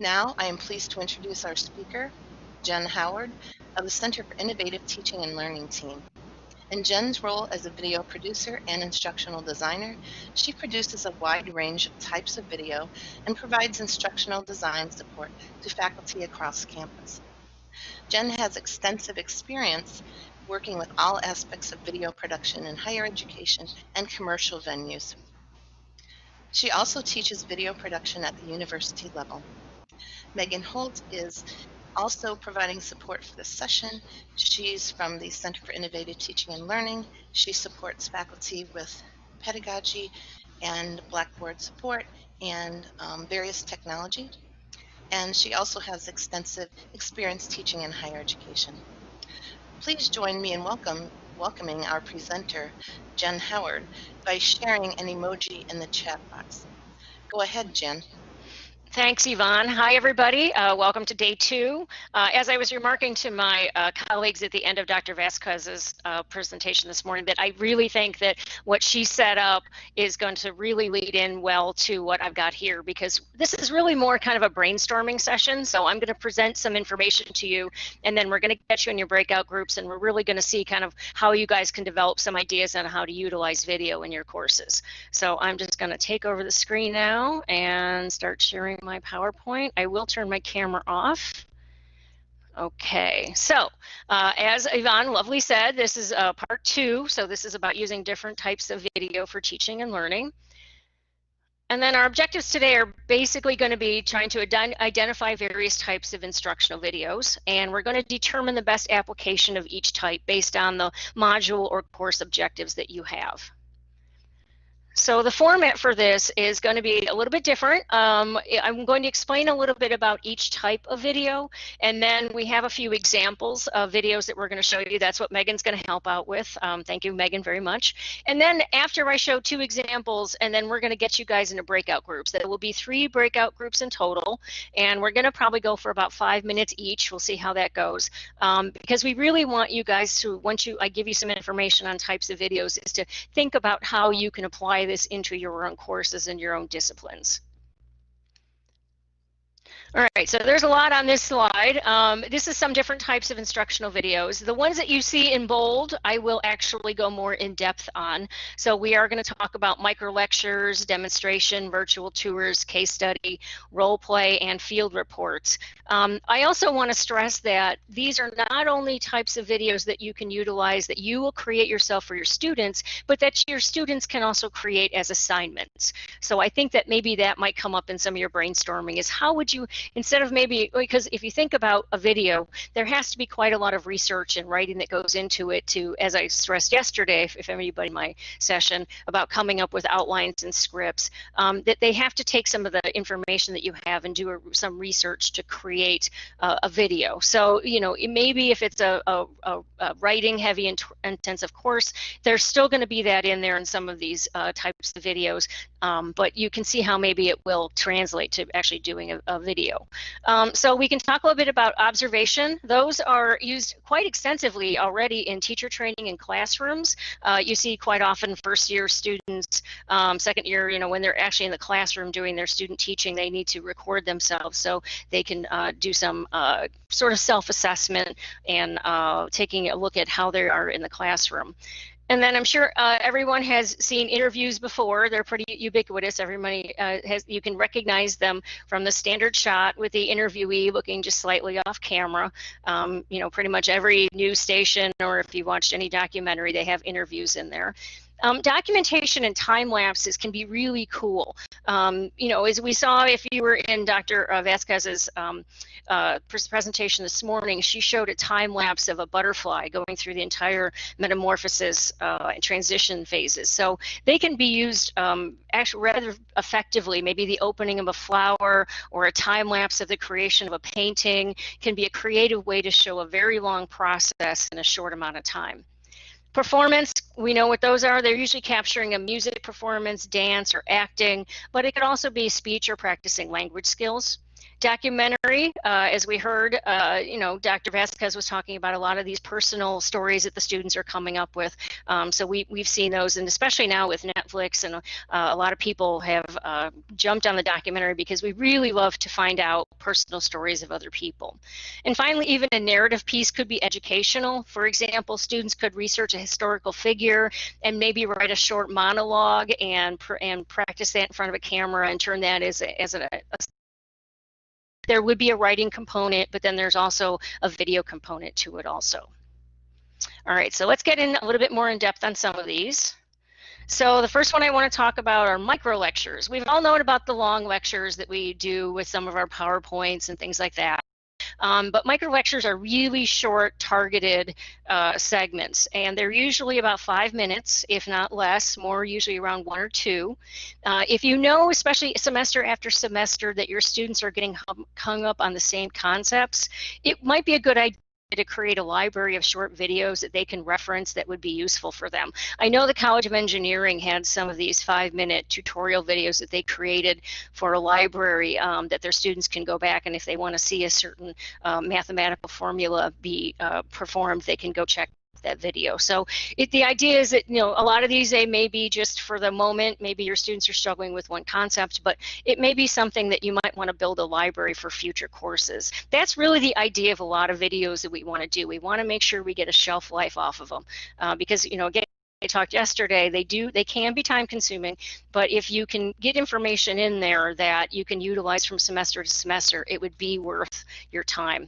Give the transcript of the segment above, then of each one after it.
Now, I am pleased to introduce our speaker, Jen Howard, of the Center for Innovative Teaching and Learning team. In Jen's role as a video producer and instructional designer, she produces a wide range of types of video and provides instructional design support to faculty across campus. Jen has extensive experience working with all aspects of video production in higher education and commercial venues. She also teaches video production at the university level. Megan Holt is also providing support for this session. She's from the Center for Innovative Teaching and Learning. She supports faculty with pedagogy and Blackboard support and various technology. And she also has extensive experience teaching in higher education. Please join me in welcoming our presenter, Jen Howard, by sharing an emoji in the chat box. Go ahead, Jen. Thanks, Yvonne. Hi, everybody. Welcome to day 2. As I was remarking to my colleagues at the end of Dr. Vasquez's presentation this morning, that I really think that what she set up is going to really lead in well to what I've got here, because this is really more kind of a brainstorming session. So I'm going to present some information to you, and then we're going to get you in your breakout groups, and we're really going to see kind of how you guys can develop some ideas on how to utilize video in your courses. So I'm just going to take over the screen now and start sharing my PowerPoint. I will turn my camera off. Okay, so as Yvonne lovely said, this is part 2. So this is about using different types of video for teaching and learning. And then our objectives today are basically going to be trying to identify various types of instructional videos, and we're going to determine the best application of each type based on the module or course objectives that you have. So the format for this is going to be a little bit different. I'm going to explain a little bit about each type of video, and then we have a few examples of videos that we're going to show you. That's what Megan's going to help out with. Thank you, Megan, very much. And then after I show 2 examples, and then we're going to get you guys into breakout groups. There will be 3 breakout groups in total, and we're going to probably go for about 5 minutes each. We'll see how that goes, because we really want you guys to, once I give you some information on types of videos, is to think about how you can apply this into your own courses and your own disciplines. All right, so there's a lot on this slide. This is some different types of instructional videos. The ones that you see in bold, I will actually go more in depth on. So we are going to talk about micro lectures, demonstration, virtual tours, case study, role play, and field reports. I also want to stress that these are not only types of videos that you can utilize, that you will create yourself for your students, but that your students can also create as assignments. So I think that maybe that might come up in some of your brainstorming, is how would you, instead of maybe, because if you think about a video, there has to be quite a lot of research and writing that goes into it to, as I stressed yesterday, if anybody in my session, about coming up with outlines and scripts, that they have to take some of the information that you have and do some research to create a video. So, you know, maybe if it's a writing heavy and intensive course, there's still going to be that in there in some of these types of videos, but you can see how maybe it will translate to actually doing a video. So we can talk a little bit about observation. Those are used quite extensively already in teacher training in classrooms. You see quite often first-year students, second year, you know, when they're actually in the classroom doing their student teaching, they need to record themselves so they can do some sort of self-assessment and taking a look at how they are in the classroom. And then I'm sure everyone has seen interviews before. They're pretty ubiquitous. Everybody you can recognize them from the standard shot with the interviewee looking just slightly off camera. You know, pretty much every news station, or if you watched any documentary, they have interviews in there. Documentation and time lapses can be really cool. You know, as we saw, if you were in Dr. Vasquez's presentation this morning, she showed a time lapse of a butterfly going through the entire metamorphosis and transition phases. So they can be used actually rather effectively. Maybe the opening of a flower or a time lapse of the creation of a painting can be a creative way to show a very long process in a short amount of time. Performance, we know what those are. They're usually capturing a music performance, dance, or acting, but it could also be speech or practicing language skills. Documentary, as we heard, Dr. Vasquez was talking about a lot of these personal stories that the students are coming up with. So we've seen those, and especially now with Netflix, and a lot of people have jumped on the documentary because we really love to find out personal stories of other people. And finally, even a narrative piece could be educational. For example, students could research a historical figure and maybe write a short monologue and practice that in front of a camera and turn that as a there would be a writing component, but then there's also a video component to it also. All right, so let's get in a little bit more in depth on some of these. So the first one I want to talk about are micro lectures. We've all known about the long lectures that we do with some of our PowerPoints and things like that. But micro lectures are really short, targeted segments, and they're usually about 5 minutes, if not less, more usually around 1 or 2. If you know, especially semester after semester, that your students are getting hung up on the same concepts, it might be a good idea to create a library of short videos that they can reference that would be useful for them. I know the College of Engineering had some of these 5-minute tutorial videos that they created for a library that their students can go back, and if they want to see a certain mathematical formula be performed, they can go check that video. So the idea is that, a lot of these, they may be just for the moment. Maybe your students are struggling with one concept, but it may be something that you might want to build a library for future courses. That's really the idea of a lot of videos that we want to do. We want to make sure we get a shelf life off of them because, again, I talked yesterday, they can be time consuming, but if you can get information in there that you can utilize from semester to semester, it would be worth your time.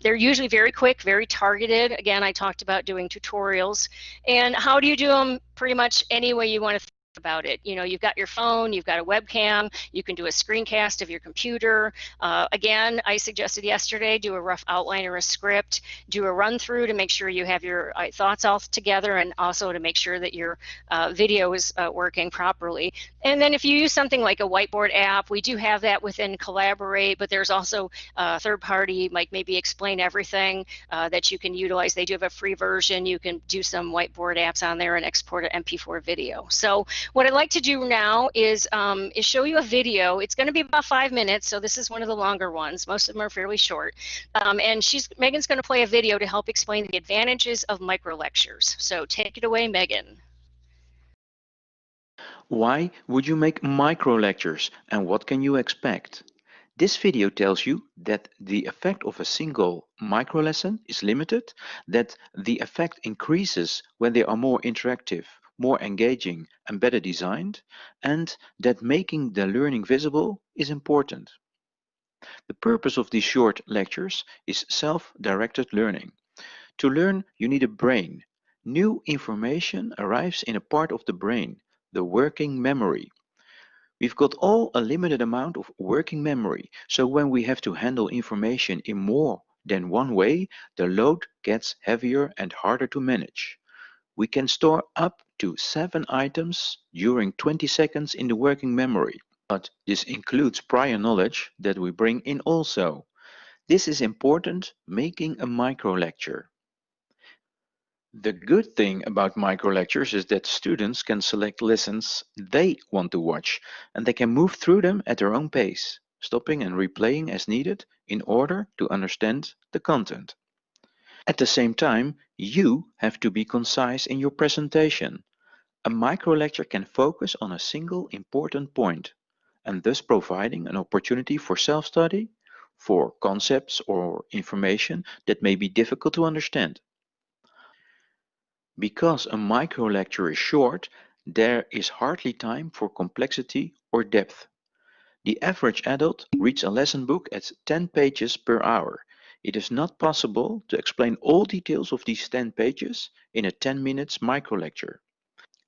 They're usually very quick, very targeted. Again, I talked about doing tutorials. And how do you do them? Pretty much any way you want to think about it. You've got your phone, you've got a webcam, you can do a screencast of your computer. Again, I suggested yesterday, do a rough outline or a script, do a run through to make sure you have your thoughts all together, and also to make sure that your video is working properly. And then if you use something like a whiteboard app, we do have that within Collaborate, but there's also a third party, like maybe Explain Everything, that you can utilize. They do have a free version. You can do some whiteboard apps on there and export an MP4 video. So what I'd like to do now is show you a video. It's going to be about 5 minutes, so this is one of the longer ones. Most of them are fairly short. And Megan's going to play a video to help explain the advantages of micro lectures. So take it away, Megan. Why would you make micro lectures, and what can you expect? This video tells you that the effect of a single micro lesson is limited, that the effect increases when they are more interactive, more engaging and better designed, and that making the learning visible is important. The purpose of these short lectures is self-directed learning. To learn, you need a brain. New information arrives in a part of the brain, the working memory. We've got all a limited amount of working memory, so when we have to handle information in more than one way, the load gets heavier and harder to manage. We can store up to 7 items during 20 seconds in the working memory, but this includes prior knowledge that we bring in also. This is important making a micro lecture. The good thing about micro lectures is that students can select lessons they want to watch, and they can move through them at their own pace, stopping and replaying as needed in order to understand the content. At the same time, you have to be concise in your presentation. A micro lecture can focus on a single important point, and thus providing an opportunity for self-study, for concepts or information that may be difficult to understand. Because a micro lecture is short, there is hardly time for complexity or depth. The average adult reads a lesson book at 10 pages per hour. It is not possible to explain all details of these 10 pages in a 10 minutes micro lecture.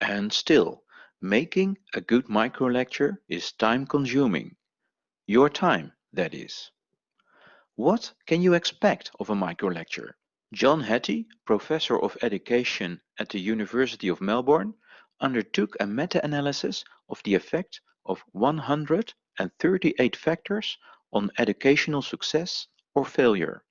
And still, making a good micro lecture is time consuming. Your time, that is. What can you expect of a micro lecture? John Hattie, Professor of Education at the University of Melbourne, undertook a meta-analysis of the effect of 138 factors on educational success or failure.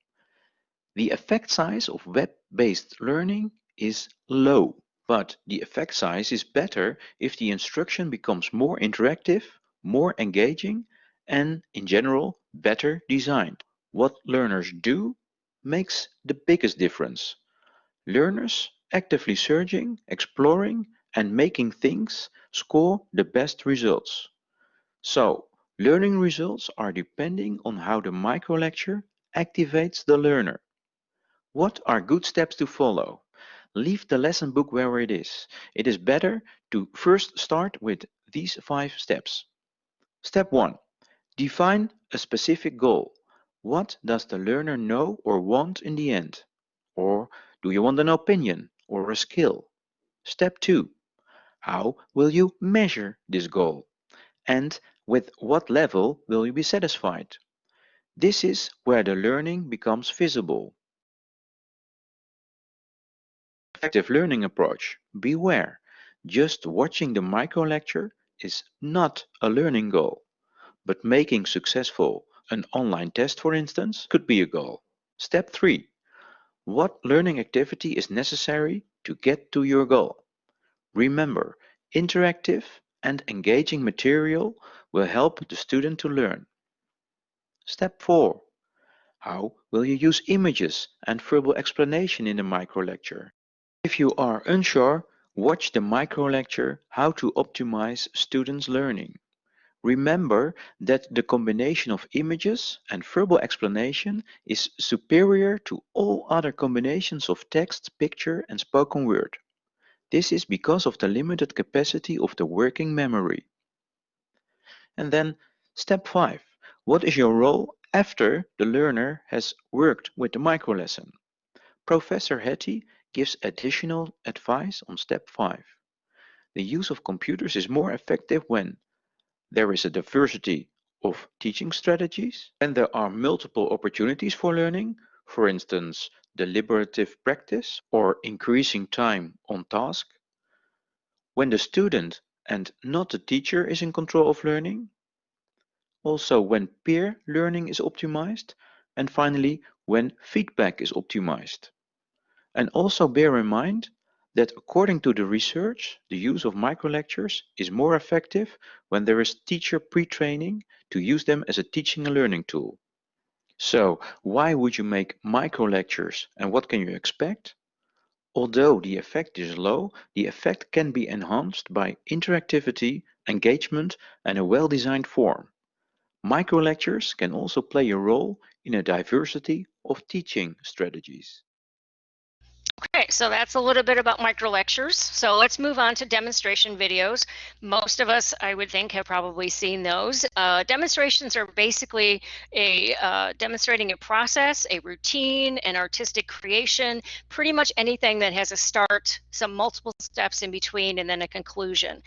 The effect size of web-based learning is low, but the effect size is better if the instruction becomes more interactive, more engaging, and, in general, better designed. What learners do makes the biggest difference. Learners actively searching, exploring, and making things score the best results. So, learning results are depending on how the microlecture activates the learner. What are good steps to follow? Leave the lesson book where it is. It is better to first start with these 5 steps. Step 1. Define a specific goal. What does the learner know or want in the end? Or do you want an opinion or a skill? Step 2. How will you measure this goal? And with what level will you be satisfied? This is where the learning becomes visible. Effective learning approach. Beware, just watching the microlecture is not a learning goal, but making successful an online test, for instance, could be a goal. Step 3. What learning activity is necessary to get to your goal? Remember, interactive and engaging material will help the student to learn. Step 4. How will you use images and verbal explanation in the microlecture? If you are unsure, watch the microlecture How to Optimize Students' Learning. Remember that the combination of images and verbal explanation is superior to all other combinations of text, picture, and spoken word. This is because of the limited capacity of the working memory. And then, step 5. What is your role after the learner has worked with the microlesson? Professor Hetty gives additional advice on step 5. The use of computers is more effective when there is a diversity of teaching strategies, when there are multiple opportunities for learning, for instance, deliberative practice or increasing time on task, when the student and not the teacher is in control of learning, also when peer learning is optimized, and finally when feedback is optimized. And also bear in mind that according to the research, the use of microlectures is more effective when there is teacher pre-training to use them as a teaching and learning tool. So why would you make microlectures and what can you expect? Although the effect is low, the effect can be enhanced by interactivity, engagement, and a well-designed form. Microlectures can also play a role in a diversity of teaching strategies. Okay, so that's a little bit about micro lectures. So let's move on to demonstration videos. Most of us, I would think, have probably seen those. Demonstrations are basically demonstrating a process, a routine, an artistic creation, pretty much anything that has a start, some multiple steps in between, and then a conclusion.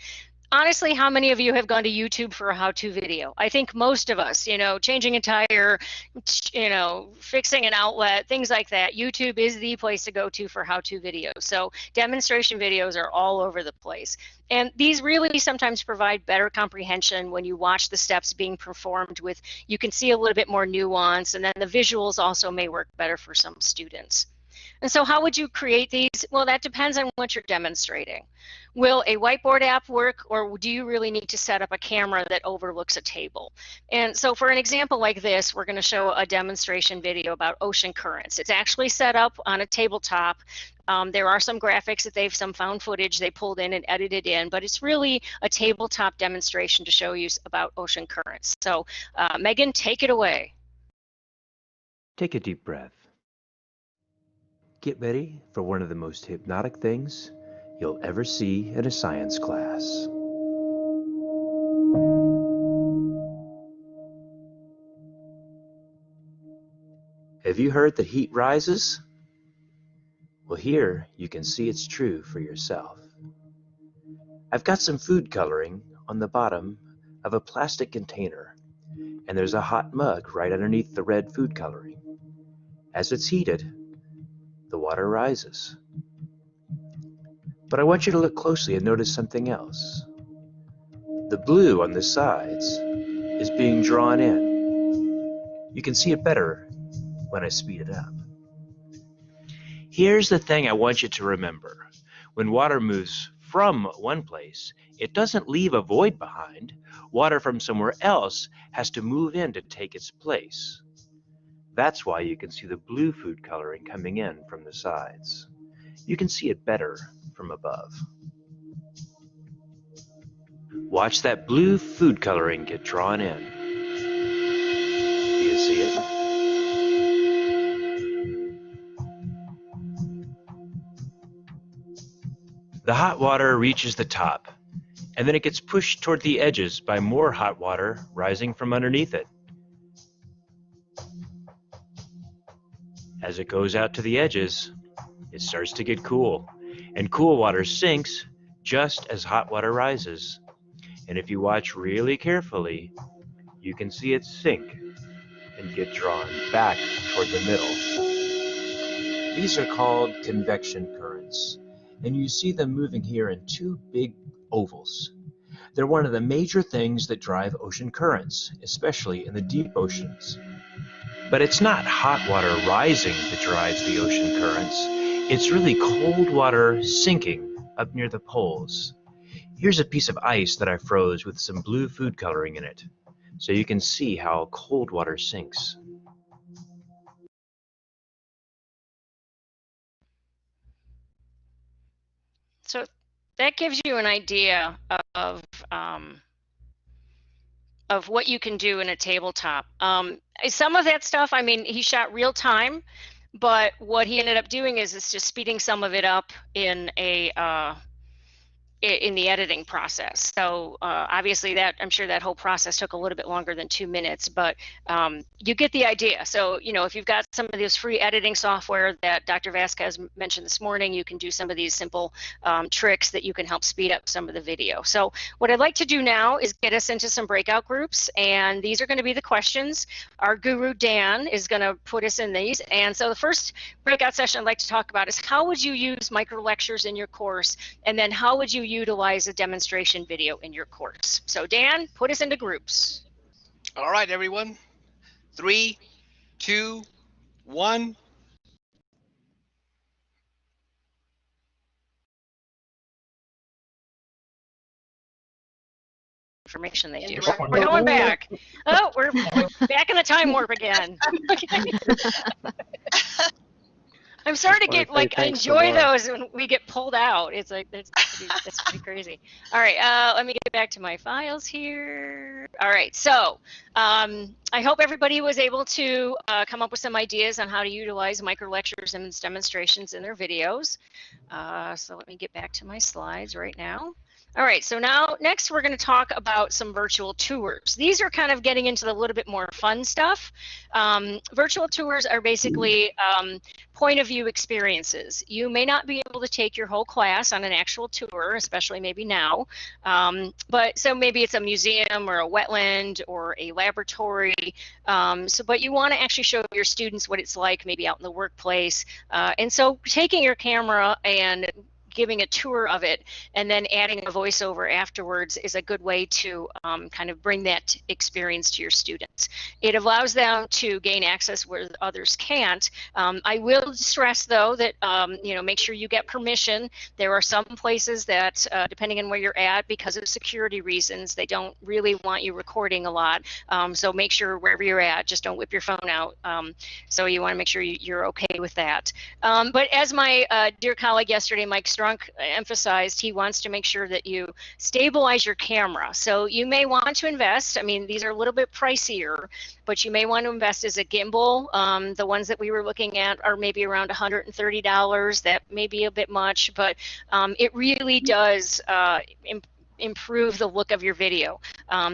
Honestly, how many of you have gone to YouTube for a how-to video? I think most of us, changing a tire, fixing an outlet, things like that. YouTube is the place to go to for how-to videos. So demonstration videos are all over the place. And these really sometimes provide better comprehension when you watch the steps being performed with, you can see a little bit more nuance, and then the visuals also may work better for some students. And so how would you create these? Well, that depends on what you're demonstrating. Will a whiteboard app work, or do you really need to set up a camera that overlooks a table? And so for an example like this, we're going to show a demonstration video about ocean currents. It's actually set up on a tabletop. There are some graphics that some found footage they pulled in and edited in, but it's really a tabletop demonstration to show you about ocean currents. So Megan, take it away. Take a deep breath. Get ready for one of the most hypnotic things you'll ever see in a science class. Have you heard that heat rises? Well, here you can see it's true for yourself. I've got some food coloring on the bottom of a plastic container, and there's a hot mug right underneath the red food coloring. As it's heated, the water rises. But I want you to look closely and notice something else. The blue on the sides is being drawn in. You can see it better when I speed it up. Here's the thing I want you to remember. When water moves from one place, it doesn't leave a void behind. Water from somewhere else has to move in to take its place. That's why you can see the blue food coloring coming in from the sides. You can see it better from above. Watch that blue food coloring get drawn in. Do you see it? The hot water reaches the top, and then it gets pushed toward the edges by more hot water rising from underneath it. As it goes out to the edges, it starts to get cool, and cool water sinks just as hot water rises. And if you watch really carefully, you can see it sink and get drawn back toward the middle. These are called convection currents, and you see them moving here in two big ovals. They're one of the major things that drive ocean currents, especially in the deep oceans. But it's not hot water rising that drives the ocean currents. It's really cold water sinking up near the poles. Here's a piece of ice that I froze with some blue food coloring in it, so you can see how cold water sinks. So that gives you an idea of what you can do in a tabletop. Some of that stuff, I mean, he shot real time, but what he ended up doing is just speeding some of it up in the editing process. So obviously that, I'm sure that whole process took a little bit longer than 2 minutes, but you get the idea. So, you know, if you've got some of this free editing software that Dr. Vasquez mentioned this morning, you can do some of these simple tricks that you can help speed up some of the video. So what I'd like to do now is get us into some breakout groups, and these are going to be the questions. Our guru Dan is going to put us in these. And so the first breakout session I'd like to talk about is how would you use micro lectures in your course, and then how would you utilize a demonstration video in your course. So Dan, put us into groups. All right, everyone. 3, 2, 1. Information they do. We're going back. Oh, we're back in the time warp again. Okay. I'm sorry to get like, I enjoy those when we get pulled out. It's like, that's pretty crazy. All right, let me get back to my files here. All right, so I hope everybody was able to come up with some ideas on how to utilize micro lectures and demonstrations in their videos. So let me get back to my slides right now. All right, so now next we're going to talk about some virtual tours. These are kind of getting into the little bit more fun stuff. Virtual tours are basically point of view experiences. You may not be able to take your whole class on an actual tour, especially maybe now, but so maybe it's a museum or a wetland or a laboratory. But you want to actually show your students what it's like maybe out in the workplace. And so taking your camera and giving a tour of it and then adding a voiceover afterwards is a good way to kind of bring that experience to your students. It allows them to gain access where others can't. I will stress though that you know, make sure you get permission. There are some places that depending on where you're at, because of security reasons, they don't really want you recording a lot. So make sure wherever you're at, just don't whip your phone out. So you want to make sure you're okay with that. But as my dear colleague yesterday, Mike Strunk, emphasized, he wants to make sure that you stabilize your camera. So you may want to invest, I mean, these are a little bit pricier, but you may want to invest as a gimbal. The ones that we were looking at are maybe around $130. That may be a bit much, but it really does improve the look of your video.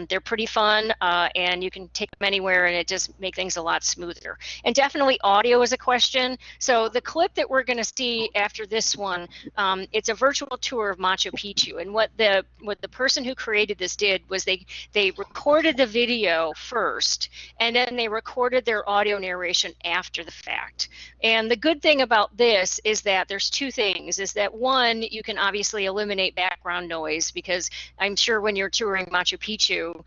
They're pretty fun and you can take them anywhere and it just makes things a lot smoother. And definitely audio is a question. So the clip that we're going to see after this one, it's a virtual tour of Machu Picchu, and what the person who created this did was they recorded the video first and then they recorded their audio narration after the fact. And the good thing about this is that there's two things, is that one, you can obviously eliminate background noise because I'm sure when you're touring Machu Picchu,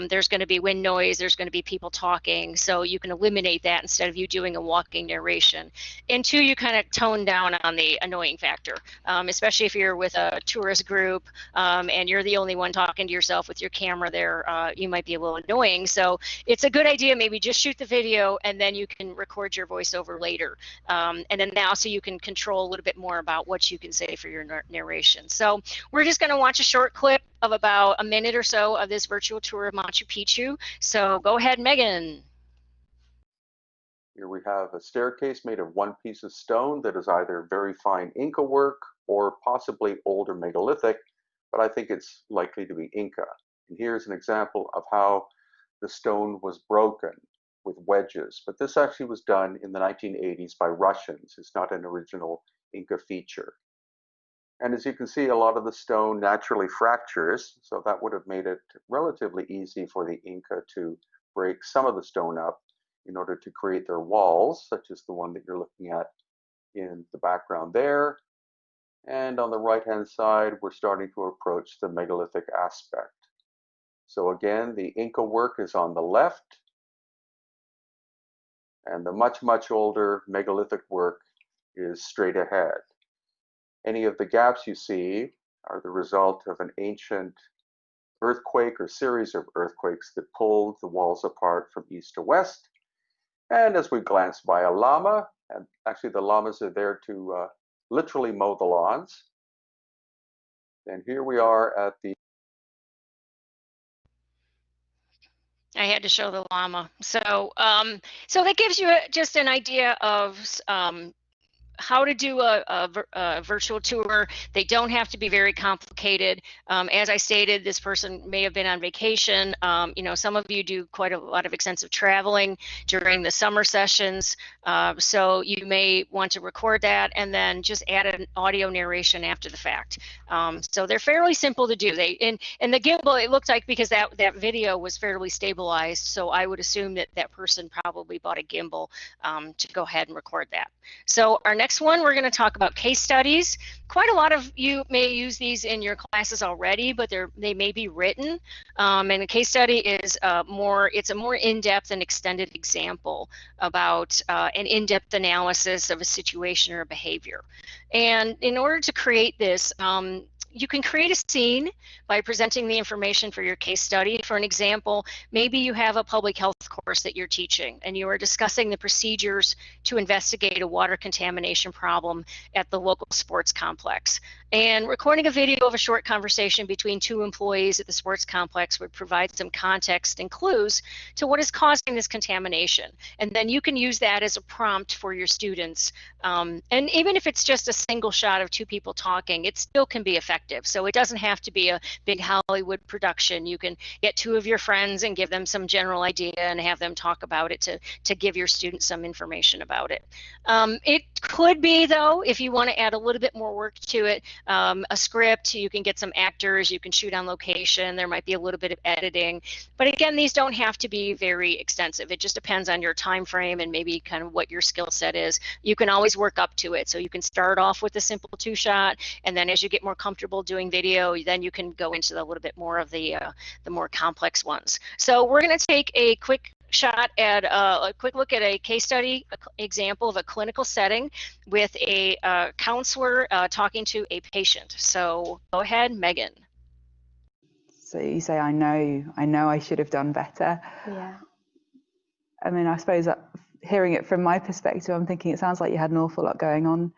there's going to be wind noise, there's going to be people talking, so you can eliminate that instead of you doing a walking narration. And two, you kind of tone down on the annoying factor, especially if you're with a tourist group and you're the only one talking to yourself with your camera there, you might be a little annoying. So it's a good idea, maybe just shoot the video and then you can record your voiceover later. And then now so you can control a little bit more about what you can say for your narration. So we're just going to watch a short clip of about a minute or so of this virtual tour of Machu Picchu. So go ahead, Megan. Here we have a staircase made of one piece of stone that is either very fine Inca work or possibly older megalithic, but I think it's likely to be Inca. And here's an example of how the stone was broken with wedges, but this actually was done in the 1980s by Russians. It's not an original Inca feature. And as you can see, a lot of the stone naturally fractures, so that would have made it relatively easy for the Inca to break some of the stone up in order to create their walls, such as the one that you're looking at in the background there. And on the right-hand side, we're starting to approach the megalithic aspect. So again, the Inca work is on the left, and the much, much older megalithic work is straight ahead. Any of the gaps you see are the result of an ancient earthquake or series of earthquakes that pulled the walls apart from east to west. And as we glance by a llama, and actually the llamas are there to literally mow the lawns. And here we are at the... I had to show the llama. So, so that gives you just an idea of how to do a virtual tour. They don't have to be very complicated. As I stated, this person may have been on vacation. You know, some of you do quite a lot of extensive traveling during the summer sessions. So you may want to record that and then just add an audio narration after the fact. So they're fairly simple to do. And the gimbal, it looked like, because that video was fairly stabilized, so I would assume that that person probably bought a gimbal to go ahead and record that. So our next one, we're going to talk about case studies. Quite a lot of you may use these in your classes already, but they may be written. And a case study is it's a more in-depth and extended example about an in-depth analysis of a situation or a behavior. And in order to create this, you can create a scene by presenting the information for your case study. For an example, maybe you have a public health course that you're teaching and you are discussing the procedures to investigate a water contamination problem at the local sports complex. And recording a video of a short conversation between two employees at the sports complex would provide some context and clues to what is causing this contamination. And then you can use that as a prompt for your students. And even if it's just a single shot of two people talking, it still can be effective. So it doesn't have to be a big Hollywood production. You can get two of your friends and give them some general idea and have them talk about it to give your students some information about it. It could be, though, if you want to add a little bit more work to it, a script. You can get some actors, you can shoot on location, there might be a little bit of editing, but again, these don't have to be very extensive. It just depends on your time frame and maybe kind of what your skill set is. You can always work up to it, so you can start off with a simple two-shot, and then as you get more comfortable doing video, then you can go into a little bit more of the more complex ones. So we're going to take a quick shot at a quick look at a case study example of a clinical setting with a counselor talking to a patient. So go ahead, Megan. So you say, I know I should have done better. Yeah. I mean, I suppose hearing it from my perspective, I'm thinking it sounds like you had an awful lot going on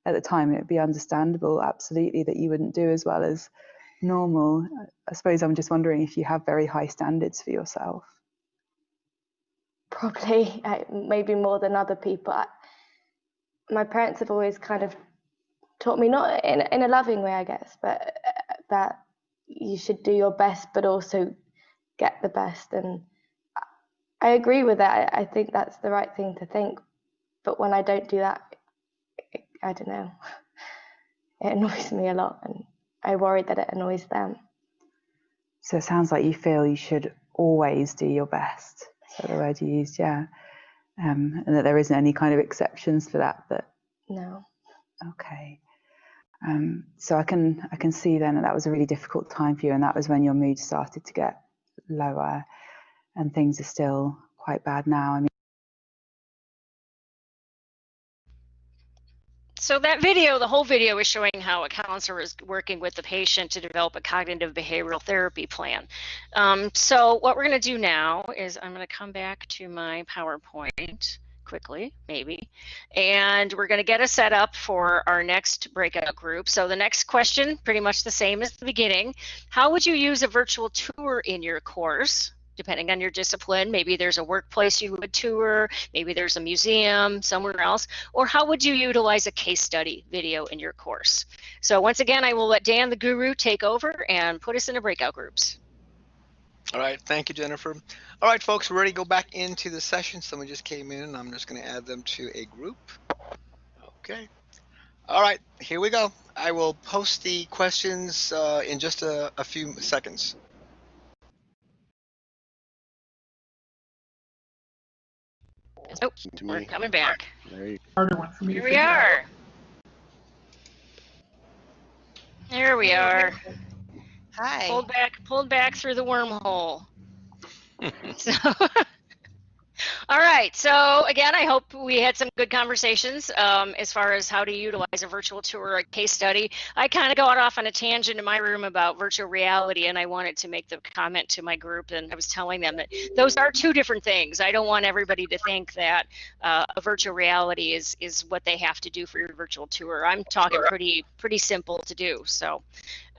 at the time. It'd be understandable, absolutely, that you wouldn't do as well as normal. I suppose I'm just wondering if you have very high standards for yourself. Probably, maybe more than other people. My parents have always kind of taught me, not in a loving way, I guess, but that you should do your best, but also get the best. And I agree with that. I think that's the right thing to think. But when I don't do that, I don't know, it annoys me a lot, and I worry that it annoys them. So it sounds like you feel you should always do your best. Is that the word you used? Yeah. And that there isn't any kind of exceptions for that. No. Okay. So I can see then that was a really difficult time for you, and that was when your mood started to get lower, and things are still quite bad now. I mean, so that video, the whole video is showing how a counselor is working with the patient to develop a cognitive behavioral therapy plan. So what we're going to do now is I'm going to come back to my PowerPoint quickly, maybe, and we're going to get us set up for our next breakout group. So the next question, pretty much the same as the beginning. How would you use a virtual tour in your course? Depending on your discipline, maybe there's a workplace you would tour, maybe there's a museum somewhere else, or how would you utilize a case study video in your course? So once again, I will let Dan the Guru take over and put us into breakout groups. All right, thank you, Jennifer. All right, folks, we're ready to go back into the session. Someone just came in, and I'm just going to add them to a group. Okay. All right, here we go. I will post the questions in just a few seconds. Oh, we're coming back. Here we are. There we are. Hi. Pulled back through the wormhole. So, all right. So again, I hope we had some good conversations as far as how to utilize a virtual tour or a case study. I kind of got off on a tangent in my room about virtual reality, and I wanted to make the comment to my group, and I was telling them that those are two different things. I don't want everybody to think that a virtual reality is what they have to do for your virtual tour. I'm talking pretty simple to do. So,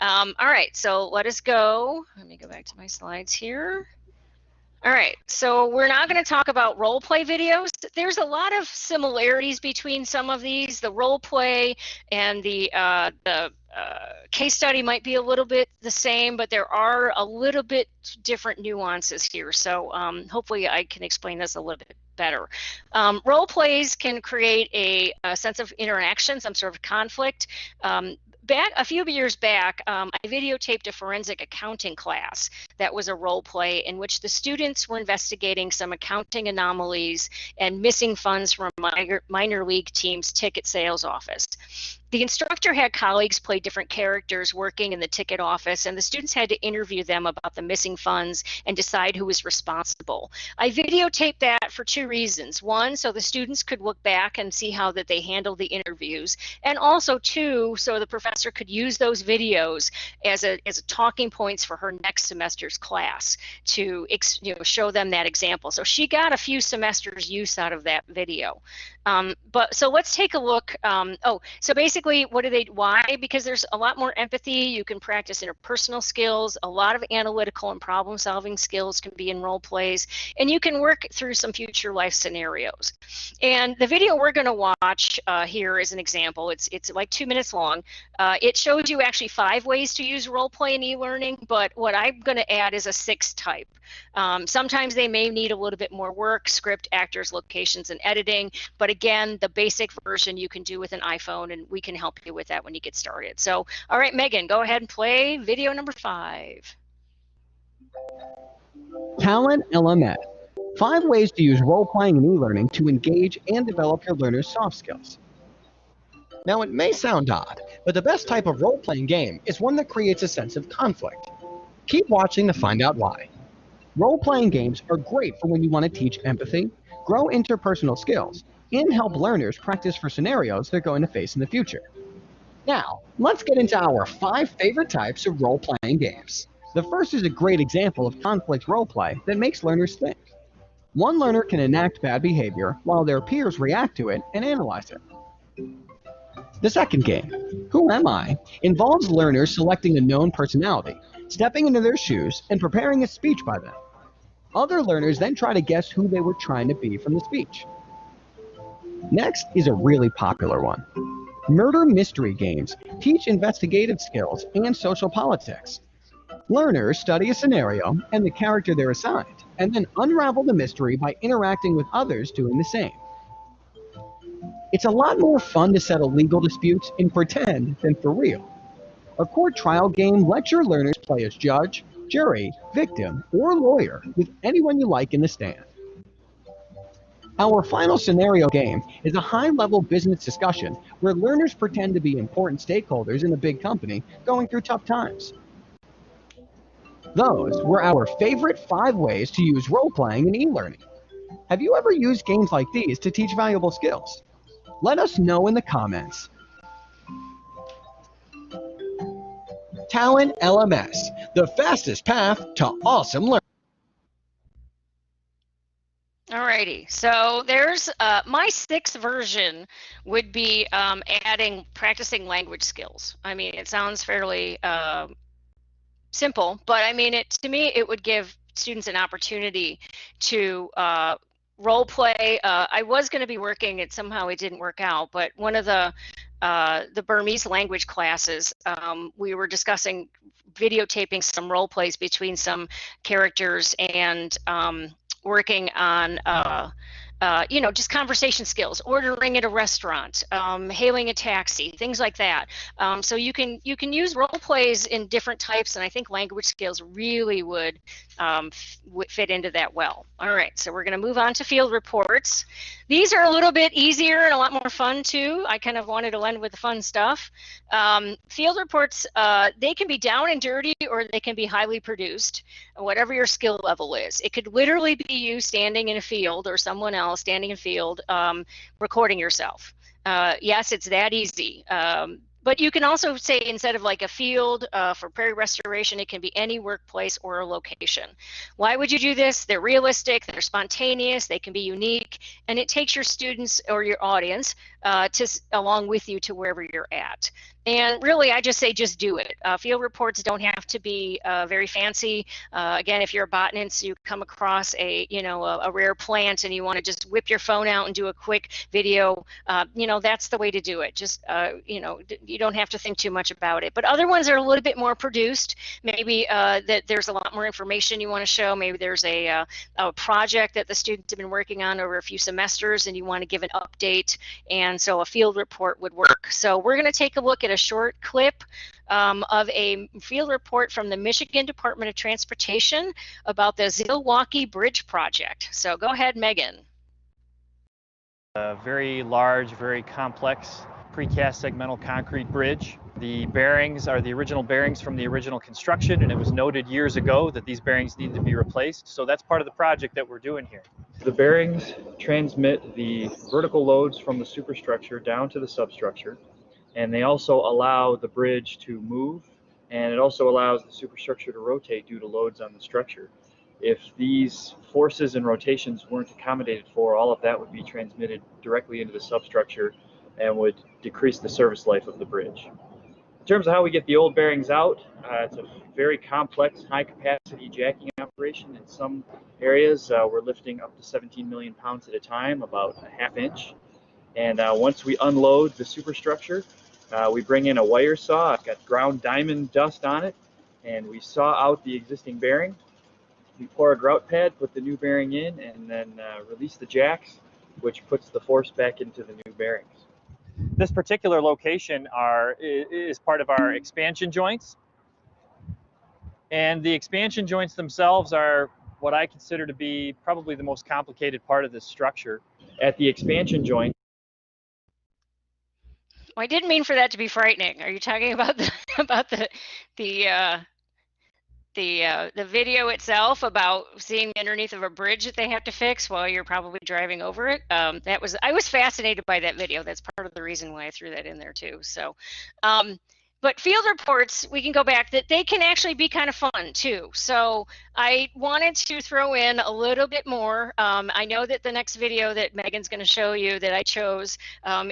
all right. So let us go. Let me go back to my slides here. All right, so we're now going to talk about role play videos. There's a lot of similarities between some of these. The role play and the case study might be a little bit the same, but there are a little bit different nuances here. So hopefully I can explain this a little bit better. Role plays can create a sense of interaction, some sort of conflict. A few years back, I videotaped a forensic accounting class that was a role play in which the students were investigating some accounting anomalies and missing funds from a minor league team's ticket sales office. The instructor had colleagues play different characters working in the ticket office, and the students had to interview them about the missing funds and decide who was responsible. I videotaped that for two reasons. One, so the students could look back and see how that they handled the interviews, and also two, so the professor could use those videos as a talking points for her next semester's class to show them that example. So she got a few semesters use out of that video. So let's take a look. So basically, why? Because there's a lot more empathy. You can practice interpersonal skills. A lot of analytical and problem solving skills can be in role plays, and you can work through some future life scenarios. And the video we're going to watch here is an example. It's like 2 minutes long. It shows you actually 5 ways to use role play in e-learning, but what I'm going to add is a 6th type. Sometimes they may need a little bit more work, script, actors, locations, and editing, but again, the basic version you can do with an iPhone, and we can help you with that when you get started. So, all right, Megan, go ahead and play video number 5. Talent LMS. 5 ways to use role-playing in e-learning to engage and develop your learners' soft skills. Now, it may sound odd, but the best type of role-playing game is one that creates a sense of conflict. Keep watching to find out why. Role-playing games are great for when you want to teach empathy, grow interpersonal skills, and help learners practice for scenarios they're going to face in the future. Now, let's get into our 5 favorite types of role-playing games. The first is a great example of conflict role-play that makes learners think. One learner can enact bad behavior while their peers react to it and analyze it. The second game, Who Am I?, involves learners selecting a known personality, stepping into their shoes, and preparing a speech by them. Other learners then try to guess who they were trying to be from the speech. Next is a really popular one. Murder mystery games teach investigative skills and social politics. Learners study a scenario and the character they're assigned, and then unravel the mystery by interacting with others doing the same. It's a lot more fun to settle legal disputes in pretend than for real. A court trial game lets your learners play as judge, jury, victim, or lawyer with anyone you like in the stand. Our final scenario game is a high-level business discussion where learners pretend to be important stakeholders in a big company going through tough times. Those were our favorite 5 ways to use role-playing in e-learning. Have you ever used games like these to teach valuable skills? Let us know in the comments. Talent LMS, the fastest path to awesome learning. Alrighty, so there's my 6th version would be practicing language skills. I mean, it sounds fairly simple, but I mean, to me, it would give students an opportunity to role play. I was going to be working, somehow it didn't work out, but one of the Burmese language classes, we were discussing videotaping some role plays between some characters and working on just conversation skills, ordering at a restaurant, hailing a taxi, things like that. So you can use role plays in different types, and I think language skills really would fit into that well. All right, so we're going to move on to field reports. These are a little bit easier and a lot more fun too. I kind of wanted to end with the fun stuff. Field reports, they can be down and dirty, or they can be highly produced, whatever your skill level is. It could literally be you standing in a field, or someone else standing in a field, recording yourself. Yes, it's that easy. But you can also say, instead of like a field for prairie restoration, it can be any workplace or a location. Why would you do this? They're realistic, they're spontaneous, they can be unique, and it takes your students or your audience along with you to wherever you're at. And really, I just say just do it. Field reports don't have to be very fancy. Again, if you're a botanist, you come across a rare plant and you want to just whip your phone out and do a quick video, that's the way to do it. Just, you don't have to think too much about it. But other ones are a little bit more produced. Maybe that there's a lot more information you want to show. Maybe there's a project that the students have been working on over a few semesters and you want to give an update. And so a field report would work. So we're going to take a look at a short clip of a field report from the Michigan Department of Transportation about the Zilwaukee Bridge project. So go ahead, Megan. A very large, very complex precast segmental concrete bridge. The bearings are the original bearings from the original construction, and it was noted years ago that these bearings needed to be replaced. So that's part of the project that we're doing here. The bearings transmit the vertical loads from the superstructure down to the substructure, and they also allow the bridge to move, and it also allows the superstructure to rotate due to loads on the structure. If these forces and rotations weren't accommodated for, all of that would be transmitted directly into the substructure and would decrease the service life of the bridge. In terms of how we get the old bearings out, it's a very complex, high-capacity jacking operation. In some areas, we're lifting up to 17 million pounds at a time, about a half inch. And once we unload the superstructure, we bring in a wire saw. I've got ground diamond dust on it, and we saw out the existing bearing. We pour a grout pad, put the new bearing in, and then release the jacks, which puts the force back into the new bearings. This particular location is part of our expansion joints. And the expansion joints themselves are what I consider to be probably the most complicated part of this structure. At the expansion joint, I didn't mean for that to be frightening. Are you talking about the video itself about seeing underneath of a bridge that they have to fix while you're probably driving over it? I was fascinated by that video. That's part of the reason why I threw that in there too. So, but field reports, we can go back, that they can actually be kind of fun too. So I wanted to throw in a little bit more. I know that the next video that Megan's going to show you that I chose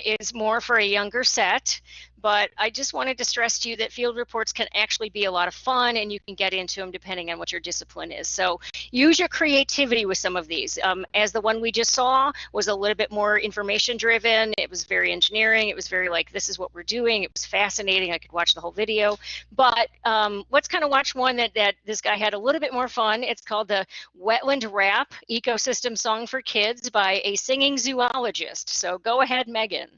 is more for a younger set. But I just wanted to stress to you that field reports can actually be a lot of fun, and you can get into them depending on what your discipline is. So use your creativity with some of these. As the one we just saw was a little bit more information driven. It was very engineering. It was very like, this is what we're doing. It was fascinating. I could watch the whole video. But let's kind of watch one that this guy had a little bit more fun. It's called the Wetland Rap Ecosystem Song for Kids by a singing zoologist. So go ahead, Megan.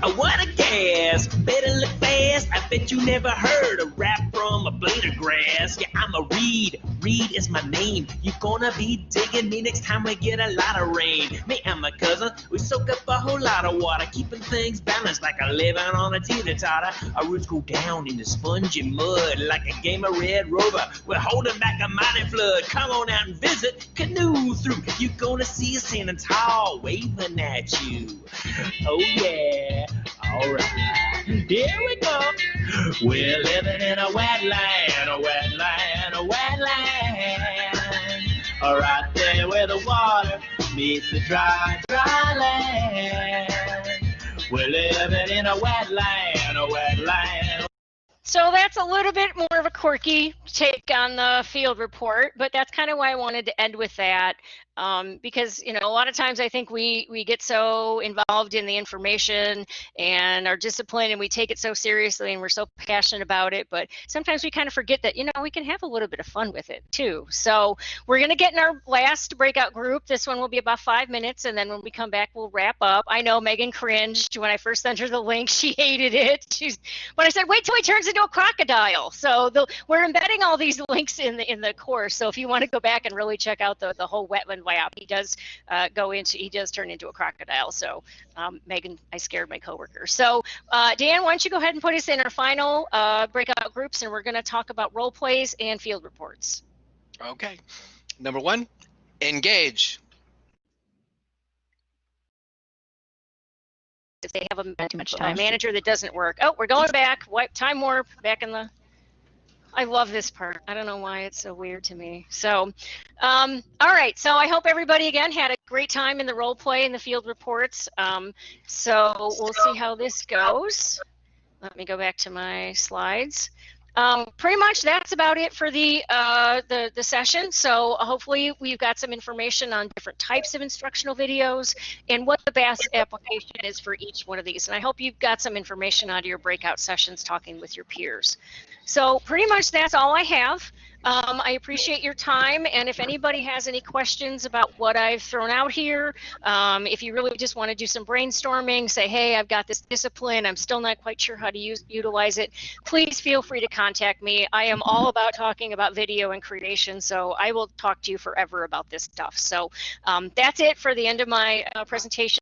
What a gas, better look fast. I bet you never heard a rap from a blade of grass. Yeah, I'm a Reed, Reed is my name. You gonna be digging me next time we get a lot of rain. Me and my cousin, we soak up a whole lot of water, keeping things balanced like a living on a teeter-totter. Our roots go down in the spongy mud like a game of Red Rover. We're holding back a mighty flood. Come on out and visit, canoe through. You gonna see us standing tall, waving at you. Oh yeah, all right, here we go. We're living in a wetland, a wetland, a wetland. Right there where the water meets the dry, dry land. We're living in a wetland, a wetland. So that's a little bit more of a quirky take on the field report, but that's kind of why I wanted to end with that. Because, you know, a lot of times I think we get so involved in the information and our discipline, and we take it so seriously and we're so passionate about it, but sometimes we kind of forget that, you know, we can have a little bit of fun with it too. So we're going to get in our last breakout group. This one will be about 5 minutes, and then when we come back, we'll wrap up. I know Megan cringed when I first sent her the link. She hated it. But I said, wait till he turns into a crocodile. So we're embedding all these links in the course. So if you want to go back and really check out the whole wetland lab, he does turn into a crocodile. So Megan, I scared my coworker. So Dan, why don't you go ahead and put us in our final breakout groups, and we're going to talk about role plays and field reports. Okay. Number 1, engage. If they have a manager that doesn't work. Oh, we're going back. Time warp back in the. I love this part. I don't know why it's so weird to me. So, all right. So I hope everybody again had a great time in the role play and the field reports. So we'll see how this goes. Let me go back to my slides. Pretty much that's about it for the session. So hopefully we've got some information on different types of instructional videos and what the best application is for each one of these. And I hope you've got some information out of your breakout sessions talking with your peers. So pretty much that's all I have. I appreciate your time, and if anybody has any questions about what I've thrown out here, if you really just want to do some brainstorming, say, hey, I've got this discipline, I'm still not quite sure how to utilize it, please feel free to contact me. I am all about talking about video and creation, so I will talk to you forever about this stuff. So that's it for the end of my presentation.